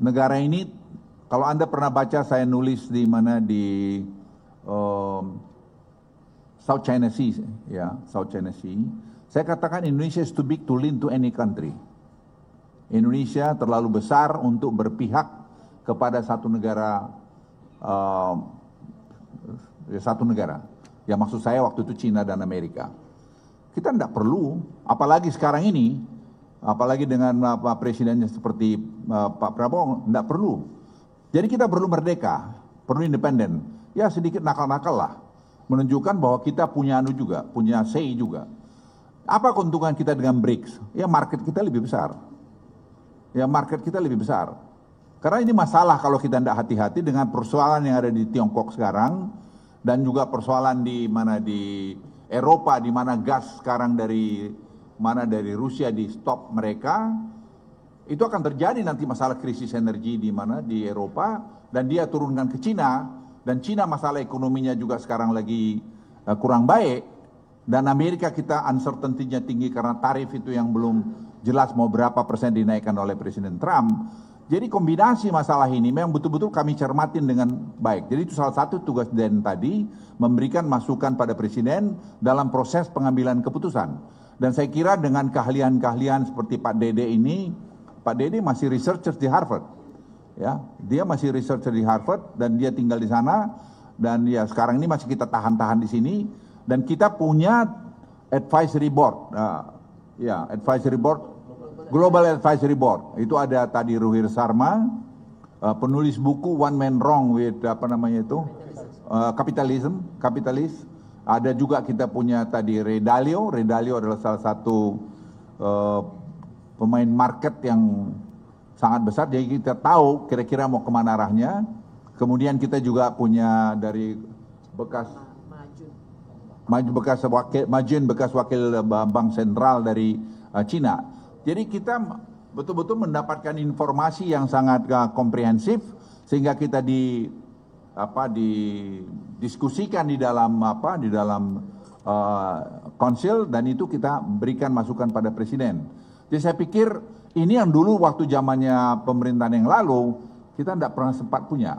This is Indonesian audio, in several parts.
negara ini, kalau Anda pernah baca saya nulis di mana di South China Sea, ya, South China Sea. Saya katakan Indonesia is too big to lean to any country. Indonesia terlalu besar untuk berpihak kepada satu negara, satu negara. Ya maksud saya waktu itu Cina dan Amerika. Kita tidak perlu, apalagi sekarang ini, apalagi dengan presidennya seperti Pak Prabowo, tidak perlu. Jadi kita perlu merdeka, perlu independen. Ya sedikit nakal-nakal lah, menunjukkan bahwa kita punya anu juga, punya say juga. Apa keuntungan kita dengan BRICS? Ya market kita lebih besar. Ya market kita lebih besar. Karena ini masalah kalau kita tidak hati-hati dengan persoalan yang ada di Tiongkok sekarang, dan juga persoalan di mana di Eropa, di mana gas sekarang dari Rusia di stop mereka, itu akan terjadi nanti masalah krisis energi di mana di Eropa, dan dia turunkan ke Cina, dan Cina masalah ekonominya juga sekarang lagi kurang baik, dan Amerika kita uncertainty-nya tinggi karena tarif itu yang belum jelas mau berapa persen dinaikkan oleh Presiden Trump. Jadi kombinasi masalah ini memang betul-betul kami cermatin dengan baik. Jadi itu salah satu tugas Den tadi, memberikan masukan pada Presiden dalam proses pengambilan keputusan. Dan saya kira dengan keahlian-keahlian seperti Pak Dede ini, Pak Dede masih researcher di Harvard. Ya, dia masih researcher di Harvard dan dia tinggal di sana, dan ya sekarang ini masih kita tahan-tahan di sini, dan kita punya advisory board. Advisory board, Global Advisory Board. Itu ada tadi Ruhir Sarma, penulis buku One Man Wrong with Kapitalis. Ada juga kita punya tadi Ray Dalio. Ray Dalio adalah salah satu pemain market yang sangat besar. Jadi kita tahu kira-kira mau kemana arahnya. Kemudian kita juga punya dari bekas wakil Bank Sentral dari Cina. Jadi kita betul-betul mendapatkan informasi yang sangat komprehensif, sehingga kita didiskusikan di dalam konsil, dan itu kita berikan masukan pada Presiden. Jadi saya pikir ini yang dulu waktu zamannya pemerintahan yang lalu kita tidak pernah sempat punya.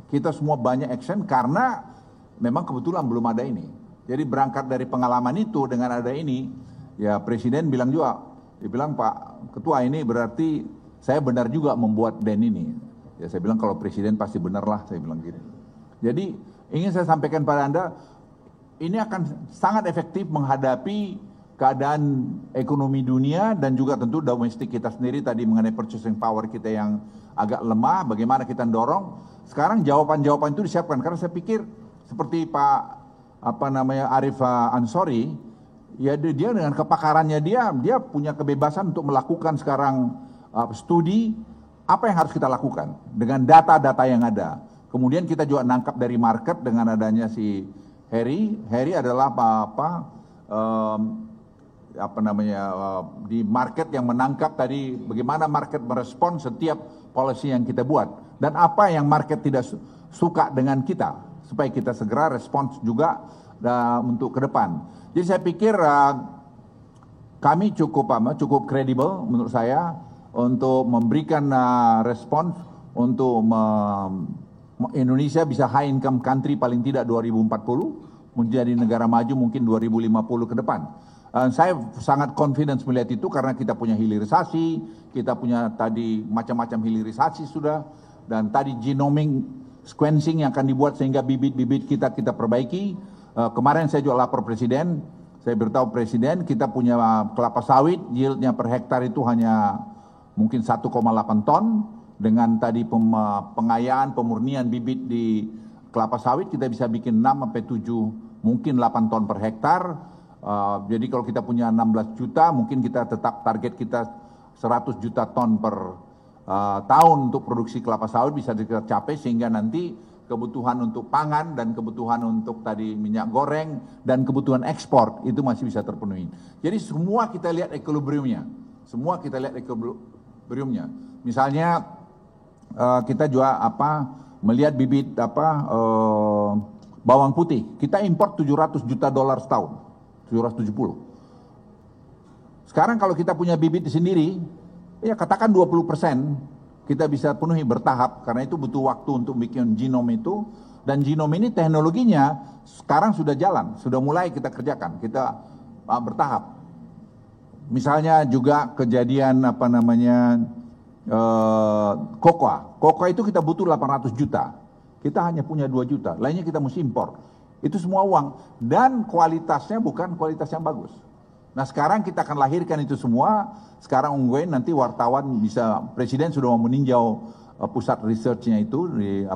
Kita semua banyak action karena memang kebetulan belum ada ini. Jadi berangkat dari pengalaman itu dengan ada ini, ya Presiden bilang juga, dia bilang, Pak Ketua, ini berarti saya benar juga membuat DEN ini. Ya saya bilang kalau Presiden pasti benar lah, saya bilang gitu. Jadi ingin saya sampaikan pada Anda, ini akan sangat efektif menghadapi keadaan ekonomi dunia dan juga tentu domestik kita sendiri tadi mengenai purchasing power kita yang agak lemah, bagaimana kita dorong. Sekarang jawaban-jawaban itu disiapkan, karena saya pikir seperti Pak Arif Ansori, ya dia dengan kepakarannya dia punya kebebasan untuk melakukan sekarang studi apa yang harus kita lakukan dengan data-data yang ada. Kemudian kita juga nangkap dari market dengan adanya si Harry. Harry adalah di market yang menangkap tadi bagaimana market merespon setiap policy yang kita buat, dan apa yang market tidak suka dengan kita, supaya kita segera respons juga untuk ke depan. Jadi saya pikir kami cukup kredibel menurut saya untuk memberikan respons untuk Indonesia bisa high income country paling tidak 2040, menjadi negara maju mungkin 2050 ke depan. Saya sangat confidence melihat itu karena kita punya hilirisasi, kita punya tadi macam-macam hilirisasi sudah, dan tadi genomic sequencing yang akan dibuat sehingga bibit-bibit kita perbaiki. Kemarin saya juga lapor Presiden, saya beritahu Presiden kita punya kelapa sawit, yieldnya per hektar itu hanya mungkin 1,8 ton, dengan tadi pengayaan, pemurnian bibit di kelapa sawit kita bisa bikin 6-7, mungkin 8 ton per hektar. Jadi kalau kita punya 16 juta, mungkin kita tetap target kita 100 juta ton per tahun untuk produksi kelapa sawit bisa kita capai, sehingga nanti kebutuhan untuk pangan dan kebutuhan untuk tadi minyak goreng dan kebutuhan ekspor itu masih bisa terpenuhi. Jadi semua kita lihat equilibriumnya. Misalnya kita juga melihat bibit bawang putih. Kita import 700 juta dolar setahun. 770. Sekarang kalau kita punya bibit sendiri, ya katakan 20%, kita bisa penuhi bertahap, karena itu butuh waktu untuk bikin genom itu. Dan genom ini teknologinya sekarang sudah jalan, sudah mulai kita kerjakan, kita bertahap. Misalnya juga kejadian kokoa itu kita butuh 800 juta. Kita hanya punya 2 juta, lainnya kita mesti impor. Itu semua uang dan kualitasnya bukan kualitas yang bagus. Nah sekarang kita akan lahirkan itu semua. Sekarang ungguin nanti wartawan bisa, Presiden sudah mau meninjau pusat researchnya itu di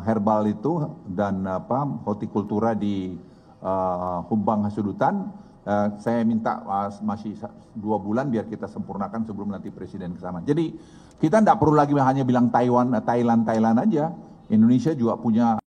herbal itu dan hortikultura di Humbang Hasudutan. Saya minta masih 2 bulan biar kita sempurnakan sebelum nanti Presiden ke sana. Jadi kita tidak perlu lagi hanya bilang Thailand aja. Indonesia juga punya